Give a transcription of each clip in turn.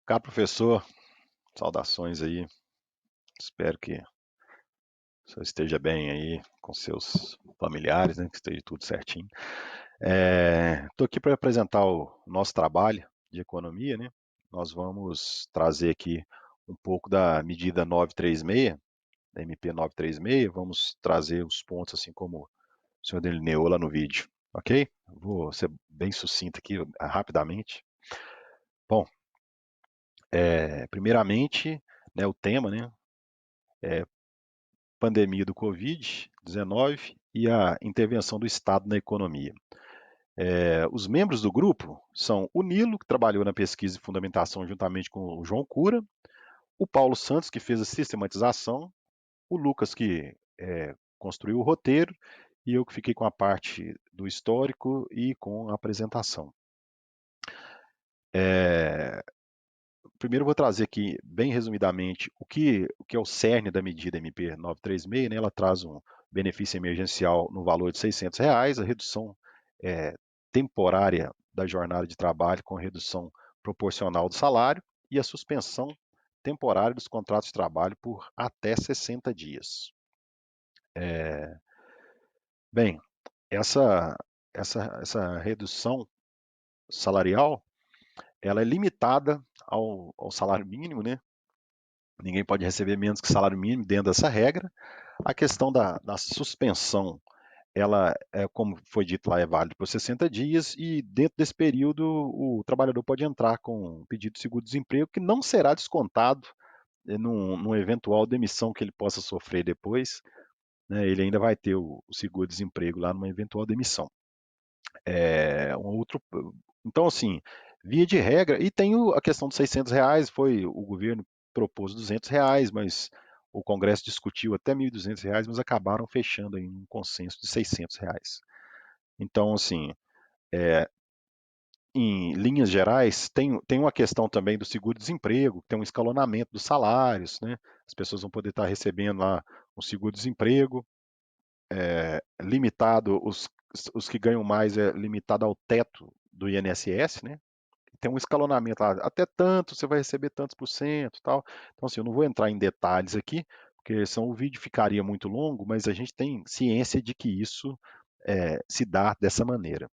Caro professor, saudações aí. Espero que o senhor esteja bem aí com seus familiares, né? Que esteja tudo certinho. Estou aqui para apresentar o nosso trabalho de economia, né? Nós vamos trazer aqui um pouco da medida 936, da MP 936. Vamos trazer os pontos assim como o senhor delineou lá no vídeo, ok? Vou ser bem sucinto aqui rapidamente. Bom, primeiramente, né, o tema, né? Pandemia do Covid-19 e a intervenção do Estado na economia. Os membros do grupo são o Nilo, que trabalhou na pesquisa e fundamentação juntamente com o João Cura, o Paulo Santos, que fez a sistematização, o Lucas, que construiu o roteiro, e eu que fiquei com a parte do histórico e com a apresentação. Primeiro eu vou trazer aqui, bem resumidamente, o que é o cerne da medida MP 936, né? Ela traz um benefício emergencial no valor de R$ 600, a redução é, temporária da jornada de trabalho com redução proporcional do salário e a suspensão temporária dos contratos de trabalho por até 60 dias. Bem, essa, essa redução salarial, ela é limitada ao salário mínimo, né? Ninguém pode receber menos que salário mínimo dentro dessa regra. A questão da suspensão, ela, como foi dito lá, é válida por 60 dias e dentro desse período o trabalhador pode entrar com um pedido de seguro-desemprego que não será descontado num eventual demissão que ele possa sofrer depois, né, ele ainda vai ter o seguro-desemprego lá numa eventual demissão. Um outro, então, assim, via de regra, e tem a questão dos R$ 600, foi o governo propôs R$ 200, mas o Congresso discutiu até R$ 1.200, mas acabaram fechando em um consenso de R$ 600. Então, assim, em linhas gerais, tem uma questão também do seguro-desemprego, tem um escalonamento dos salários, né? As pessoas vão poder estar recebendo lá um seguro-desemprego, limitado, os que ganham mais é limitado ao teto do INSS, né? Tem um escalonamento lá, até tanto, você vai receber tantos por cento, tal. Então, assim, eu não vou entrar em detalhes aqui, porque senão o vídeo ficaria muito longo, mas a gente tem ciência de que isso se dá dessa maneira.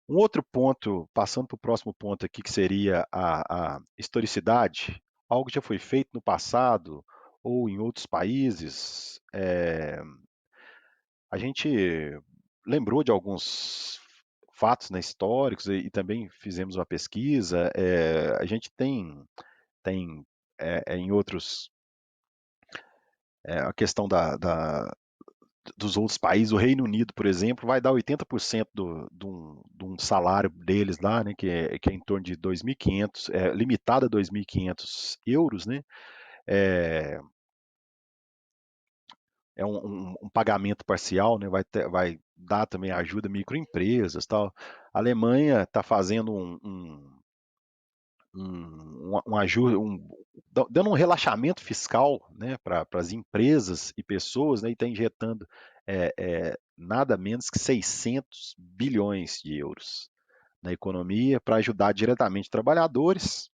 Um outro ponto, passando para o próximo ponto aqui, que seria a historicidade, algo que já foi feito no passado ou em outros países, a gente lembrou de alguns fatos, né, históricos e também fizemos uma pesquisa. A gente tem em outros a questão dos outros países, o Reino Unido, por exemplo, vai dar 80% de um salário deles lá, né, que é em torno de 2.500, limitado a 2.500 euros, né, é, um pagamento parcial, né, vai dar também ajuda a microempresas, tal. A Alemanha está fazendo ajuda, dando um relaxamento fiscal, né, para as empresas e pessoas, né, e está injetando nada menos que 600 bilhões de euros na economia para ajudar diretamente trabalhadores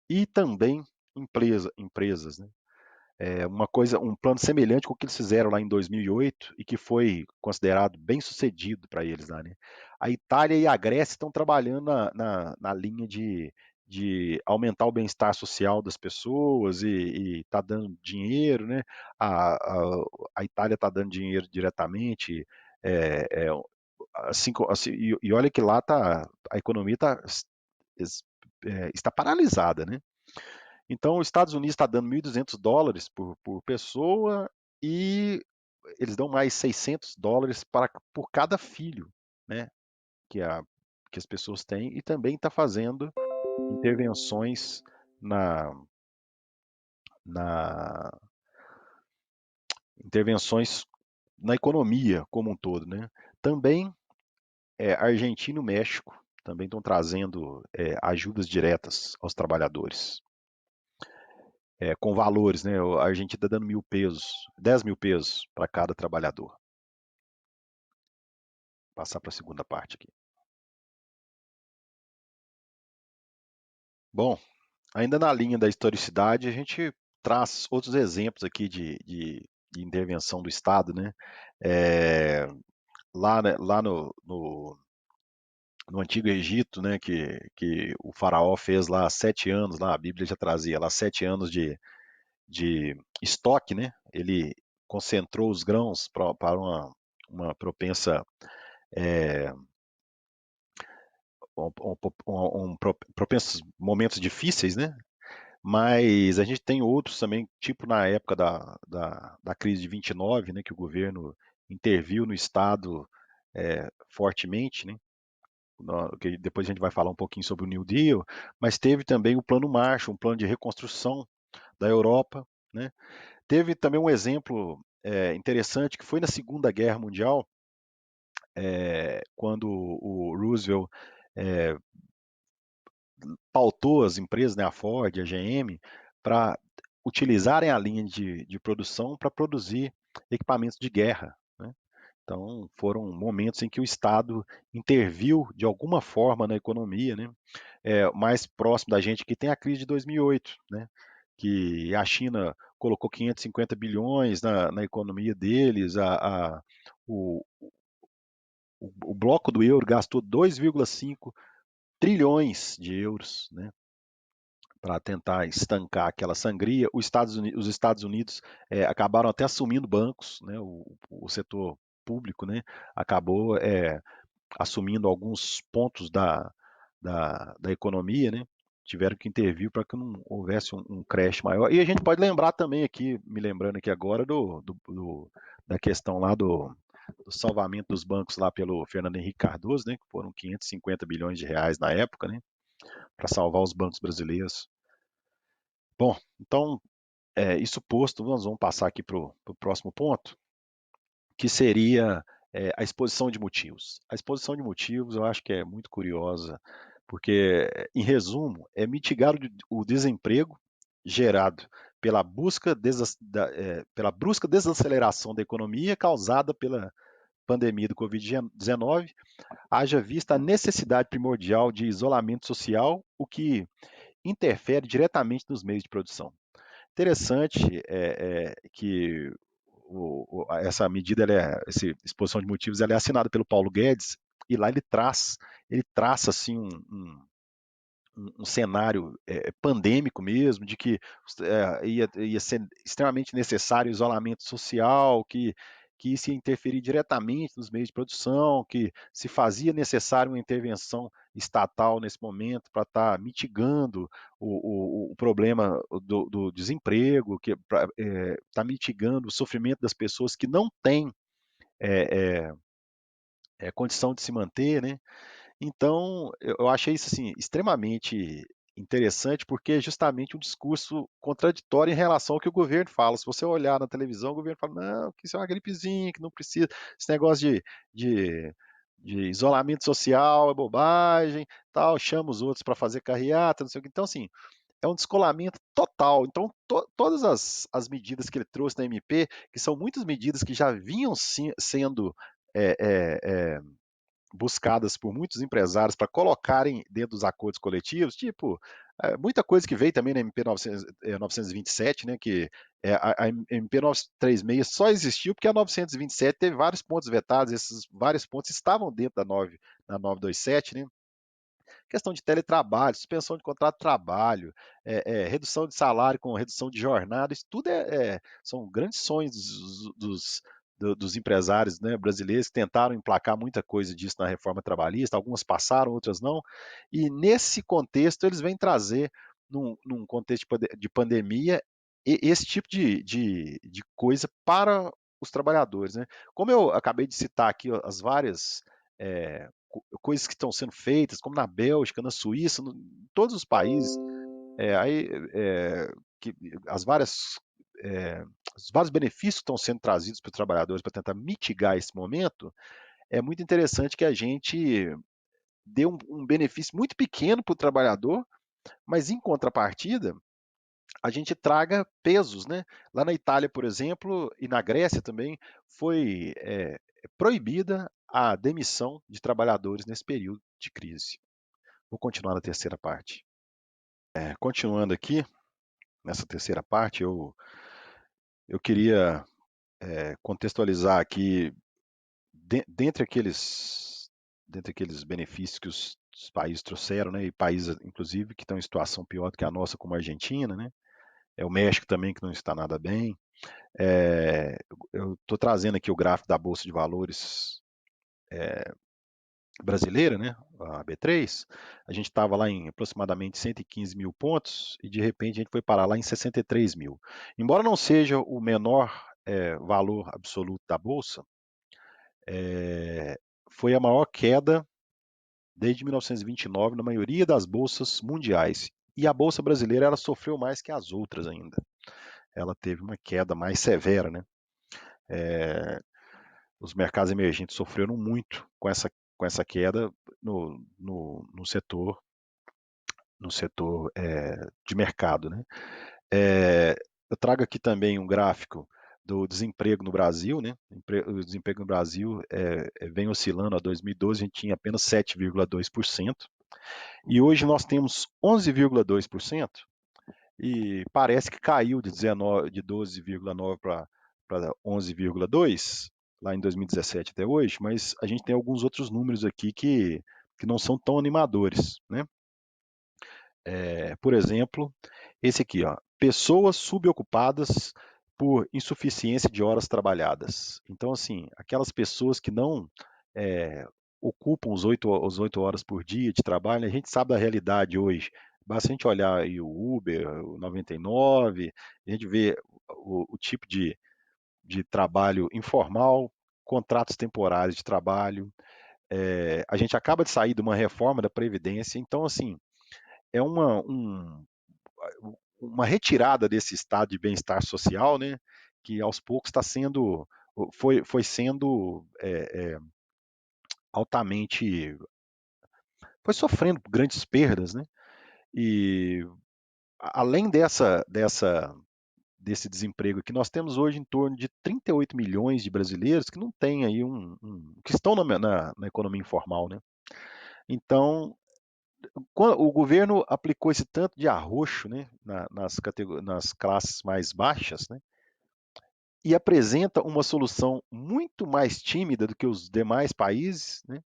e também empresas, né? Um plano semelhante com o que eles fizeram lá em 2008 e que foi considerado bem sucedido para eles lá, né? A Itália e a Grécia estão trabalhando na linha de aumentar o bem-estar social das pessoas e tá dando dinheiro, né? A, a, a Itália está dando dinheiro diretamente, é, é, assim, e olha que lá a economia está paralisada, né? Então, os Estados Unidos está dando US$ 1.200 por pessoa e eles dão mais US$ 600 por cada filho, né, que, que as pessoas têm, e também está fazendo intervenções na, na intervenções na economia como um todo, né? Também Argentina e México também estão trazendo ajudas diretas aos trabalhadores. Com valores, né? A Argentina está dando 1.000 pesos, 10.000 pesos para cada trabalhador. Vou passar para a segunda parte aqui. Bom, ainda na linha da historicidade, a gente traz outros exemplos aqui de intervenção do Estado, né? É, lá no Antigo Egito, né, que o faraó fez lá 7 anos, lá a Bíblia já trazia lá 7 anos de estoque, né? Ele concentrou os grãos para uma propensa é, propensos momentos difíceis, né? Mas a gente tem outros também, tipo na época da crise de 29, né, que o governo interviu no Estado fortemente, né? Que depois a gente vai falar um pouquinho sobre o New Deal, mas teve também o Plano Marshall, um plano de reconstrução da Europa, né? Teve também um exemplo interessante que foi na Segunda Guerra Mundial, quando o Roosevelt é, pautou as empresas, né, a Ford, a GM, para utilizarem a linha de produção para produzir equipamentos de guerra, né? Então, foram momentos em que o Estado interviu de alguma forma na economia, né? Mais próximo da gente que tem a crise de 2008, né? Que a China colocou 550 bilhões na economia deles, o, o bloco do euro gastou 2,5 trilhões de euros, né, para tentar estancar aquela sangria. Os Estados Unidos acabaram até assumindo bancos, né, o setor público, né, acabou assumindo alguns pontos da economia, né, tiveram que intervir para que não houvesse um crash maior. E a gente pode lembrar também aqui, me lembrando aqui agora, da questão lá do salvamento dos bancos lá pelo Fernando Henrique Cardoso, né, que foram 550 bilhões de reais na época, né, para salvar os bancos brasileiros. Bom, então, isso posto, nós vamos passar aqui para o próximo ponto, que seria a exposição de motivos. A exposição de motivos eu acho que é muito curiosa, porque, em resumo, é mitigar o desemprego gerado pela brusca desaceleração da economia causada pela pandemia do Covid-19, haja vista a necessidade primordial de isolamento social, o que interfere diretamente nos meios de produção. Interessante que essa medida, essa exposição de motivos, ela é assinada pelo Paulo Guedes e lá ele traça assim um cenário pandêmico mesmo, de que ia ser extremamente necessário isolamento social, que isso ia interferir diretamente nos meios de produção, que se fazia necessário uma intervenção estatal nesse momento para estar mitigando o problema do desemprego, que está mitigando o sofrimento das pessoas que não têm é, condição de se manter, né? Então, eu achei isso assim extremamente interessante, porque é justamente um discurso contraditório em relação ao que o governo fala. Se você olhar na televisão, o governo fala, não, que isso é uma gripezinha, que não precisa, esse negócio de, de isolamento social é bobagem, tal, chama os outros para fazer carreata, não sei o que. Então, assim, é um descolamento total. Então, todas as medidas que ele trouxe na MP, que são muitas medidas que já vinham sendo é, é, é, buscadas por muitos empresários para colocarem dentro dos acordos coletivos, tipo, muita coisa que veio também na MP 927, né, que a MP 936 só existiu porque a 927 teve vários pontos vetados, esses vários pontos estavam dentro da 927, né, questão de teletrabalho, suspensão de contrato de trabalho, redução de salário com redução de jornada, isso tudo são grandes sonhos dos empresários, né, brasileiros que tentaram emplacar muita coisa disso na reforma trabalhista, algumas passaram, outras não, e nesse contexto eles vêm trazer, num contexto de pandemia, esse tipo de coisa para os trabalhadores. Né? Como eu acabei de citar aqui as várias coisas que estão sendo feitas, como na Bélgica, na Suíça, em todos os países, aí, que as várias, os vários benefícios que estão sendo trazidos para os trabalhadores para tentar mitigar esse momento, é muito interessante que a gente dê um benefício muito pequeno para o trabalhador, mas em contrapartida, a gente traga pesos, né? Lá na Itália, por exemplo, e na Grécia também, foi proibida a demissão de trabalhadores nesse período de crise. Vou continuar na terceira parte. Continuando aqui, nessa terceira parte, eu queria contextualizar aqui, dentre aqueles benefícios que os países trouxeram, né, e países, inclusive, que estão em situação pior do que a nossa, como a Argentina, né, o México também, que não está nada bem. Eu estou trazendo aqui o gráfico da Bolsa de Valores brasileira, né, a B3. A gente estava lá em aproximadamente 115 mil pontos e de repente a gente foi parar lá em 63 mil. Embora não seja o menor valor absoluto da Bolsa, foi a maior queda desde 1929 na maioria das bolsas mundiais. E a bolsa brasileira ela sofreu mais que as outras ainda. Ela teve uma queda mais severa, né? Os mercados emergentes sofreram muito com essa queda no setor de mercado, né? Eu trago aqui também um gráfico do desemprego no Brasil, né? O desemprego no Brasil vem oscilando. A 2012 a gente tinha apenas 7,2% e hoje nós temos 11,2% e parece que caiu de 12,9 para 11,2 lá em 2017 até hoje, mas a gente tem alguns outros números aqui que não são tão animadores, né? Por exemplo, esse aqui, ó, pessoas subocupadas por insuficiência de horas trabalhadas. Então, assim, aquelas pessoas que não é, ocupam os 8 horas por dia de trabalho, a gente sabe da realidade hoje. Basta a gente olhar aí o Uber, o 99, a gente vê o tipo de trabalho informal, contratos temporários de trabalho. A gente acaba de sair de uma reforma da Previdência, então, assim, é uma retirada desse estado de bem-estar social, né, que aos poucos está sendo, foi sendo altamente, foi sofrendo grandes perdas, né, e além desse desemprego que nós temos hoje em torno de 38 milhões de brasileiros que não têm aí que estão na economia informal, né. Então, o governo aplicou esse tanto de arroxo, né, nas classes mais baixas, né, e apresenta uma solução muito mais tímida do que os demais países, né,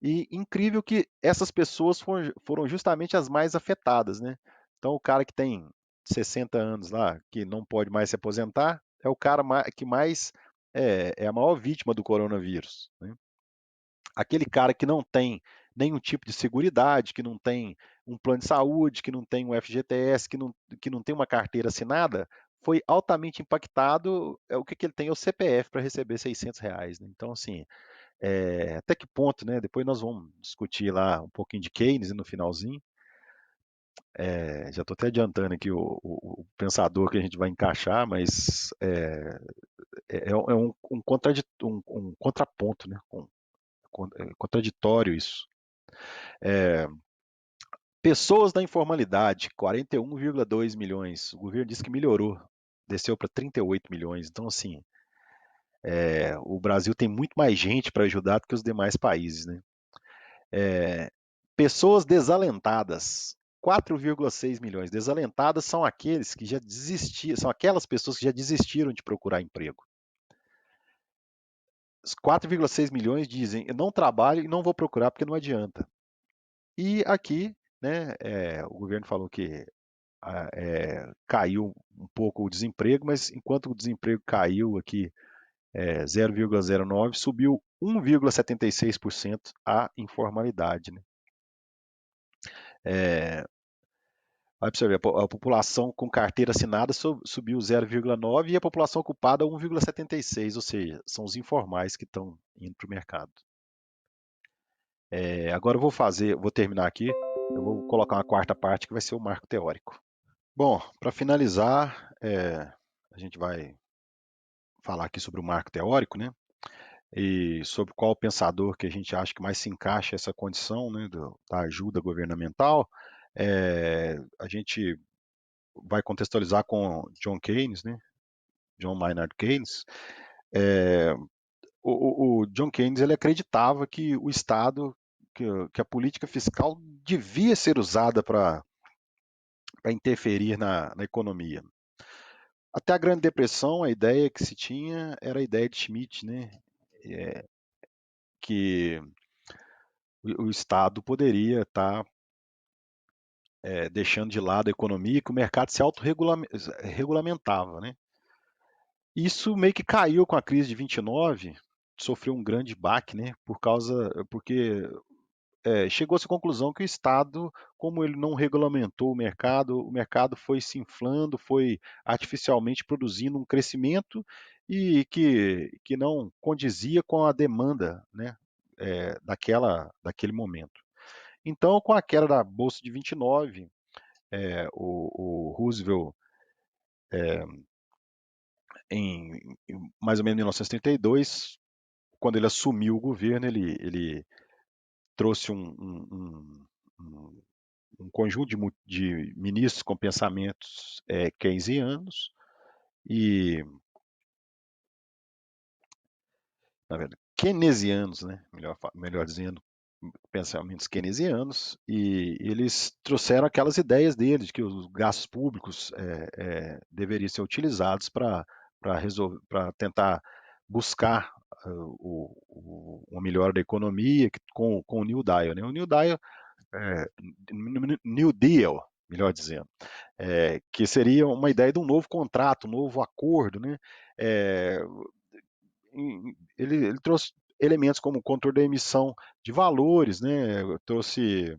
e incrível que essas pessoas foram justamente as mais afetadas, né. Então, o cara que tem 60 anos lá, que não pode mais se aposentar, é o cara que mais é a maior vítima do coronavírus, né. Aquele cara que não tem nenhum tipo de seguridade, que não tem um plano de saúde, que não tem um FGTS, que não tem uma carteira assinada, foi altamente impactado. O que ele tem é o CPF para receber R$ 600, né? Então, assim, até que ponto, né? Depois nós vamos discutir lá um pouquinho de Keynes no finalzinho. Já estou até adiantando aqui o pensador que a gente vai encaixar, mas um contraponto, né? Contraditório isso. Pessoas da informalidade, 41,2 milhões. O governo disse que melhorou, desceu para 38 milhões. Então, assim, o Brasil tem muito mais gente para ajudar do que os demais países, né? Pessoas desalentadas, 4,6 milhões. Desalentadas são aqueles que já desistiram, são aquelas pessoas que já desistiram de procurar emprego. 4,6 milhões dizem: eu não trabalho e não vou procurar porque não adianta. E aqui, né, o governo falou que caiu um pouco o desemprego, mas enquanto o desemprego caiu aqui 0,09, subiu 1,76% a informalidade. Né? Vai para você ver, a população com carteira assinada subiu 0,9 e a população ocupada 1,76, ou seja, são os informais que estão indo para o mercado. Agora vou terminar aqui, eu vou colocar uma quarta parte que vai ser o marco teórico. Bom, para finalizar, a gente vai falar aqui sobre o marco teórico, né? E sobre qual pensador que a gente acha que mais se encaixa essa condição, né, da ajuda governamental. A gente vai contextualizar com John Keynes, né? John Maynard Keynes. O John Keynes ele acreditava que o Estado, que a política fiscal devia ser usada para para interferir na economia. Até a Grande Depressão, a ideia que se tinha era a ideia de Schmidt, né? Que o Estado poderia estar deixando de lado a economia e que o mercado se autorregulamentava, né? Isso meio que caiu com a crise de 29, sofreu um grande baque, né? Porque chegou-se à conclusão que o Estado, como ele não regulamentou o mercado foi se inflando, foi artificialmente produzindo um crescimento e que não condizia com a demanda, né, daquele momento. Então, com a queda da Bolsa de 29, o Roosevelt, em mais ou menos 1932, quando ele assumiu o governo, ele trouxe um conjunto de ministros com pensamentos keynesianos e, na verdade, keynesianos, né? Melhor dizendo, pensamentos keynesianos, e eles trouxeram aquelas ideias deles de que os gastos públicos deveriam ser utilizados para tentar buscar uma melhora da economia com o New Deal. Né? O New Deal, é, New Deal, melhor dizendo, que seria uma ideia de um novo contrato, um novo acordo, né? É, ele trouxe elementos como o controle da emissão de valores, né? Trouxe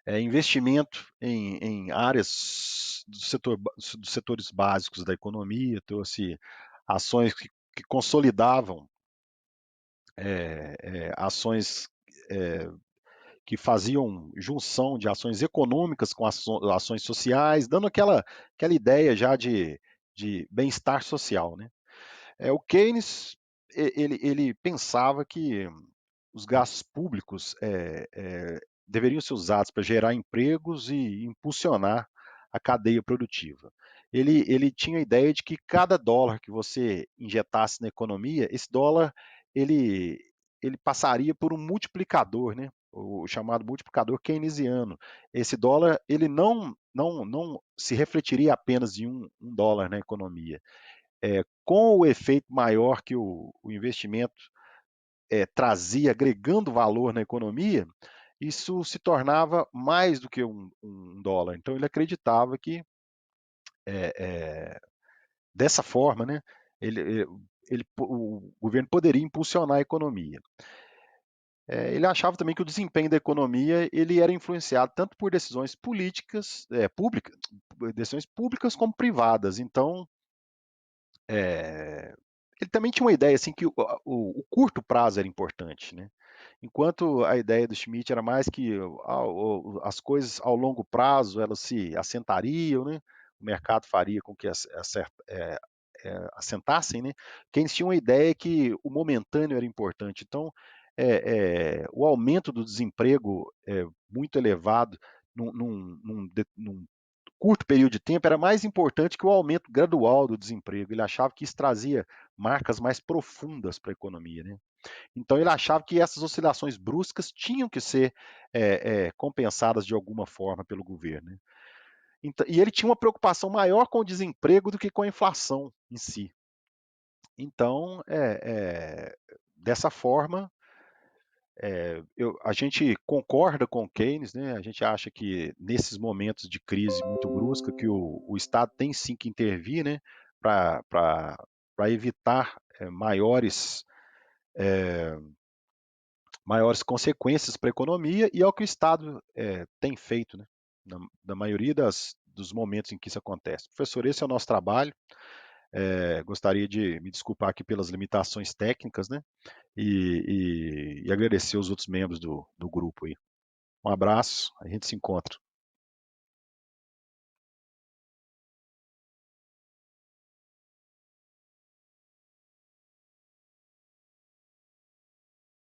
investimento em áreas dos setores básicos da economia, trouxe ações que consolidavam ações que faziam junção de ações econômicas com ações sociais, dando aquela ideia já de bem-estar social. Né? O Keynes ele pensava que os gastos públicos deveriam ser usados para gerar empregos e impulsionar a cadeia produtiva. Ele tinha a ideia de que cada dólar que você injetasse na economia, esse dólar ele, ele passaria por um multiplicador, né? O chamado multiplicador keynesiano. Esse dólar ele não se refletiria apenas em um dólar na economia. Com o efeito maior que o investimento trazia, agregando valor na economia, isso se tornava mais do que um dólar. Então ele acreditava que dessa forma, né, o governo poderia impulsionar a economia. Ele achava também que o desempenho da economia ele era influenciado tanto por decisões políticas, decisões públicas como privadas. Então, ele também tinha uma ideia assim que o curto prazo era importante, né? Enquanto a ideia do Schmidt era mais que as coisas ao longo prazo elas se assentariam, né? O mercado faria com que assentassem, né? Keynes tinha uma ideia que o momentâneo era importante. Então, o aumento do desemprego muito elevado num curto período de tempo era mais importante que o aumento gradual do desemprego. Ele achava que isso trazia marcas mais profundas para a economia, né? Então ele achava que essas oscilações bruscas tinham que ser compensadas de alguma forma pelo governo. Né? Então, e ele tinha uma preocupação maior com o desemprego do que com a inflação em si. Então, dessa forma, a gente concorda com Keynes, né? A gente acha que nesses momentos de crise muito brusca, que o Estado tem sim que intervir, né? Para evitar maiores consequências para a economia, e é o que o Estado tem feito, né? Na maioria dos momentos em que isso acontece. Professor, esse é o nosso trabalho. Gostaria de me desculpar aqui pelas limitações técnicas, né? E agradecer os outros membros do grupo aí. Um abraço, a gente se encontra.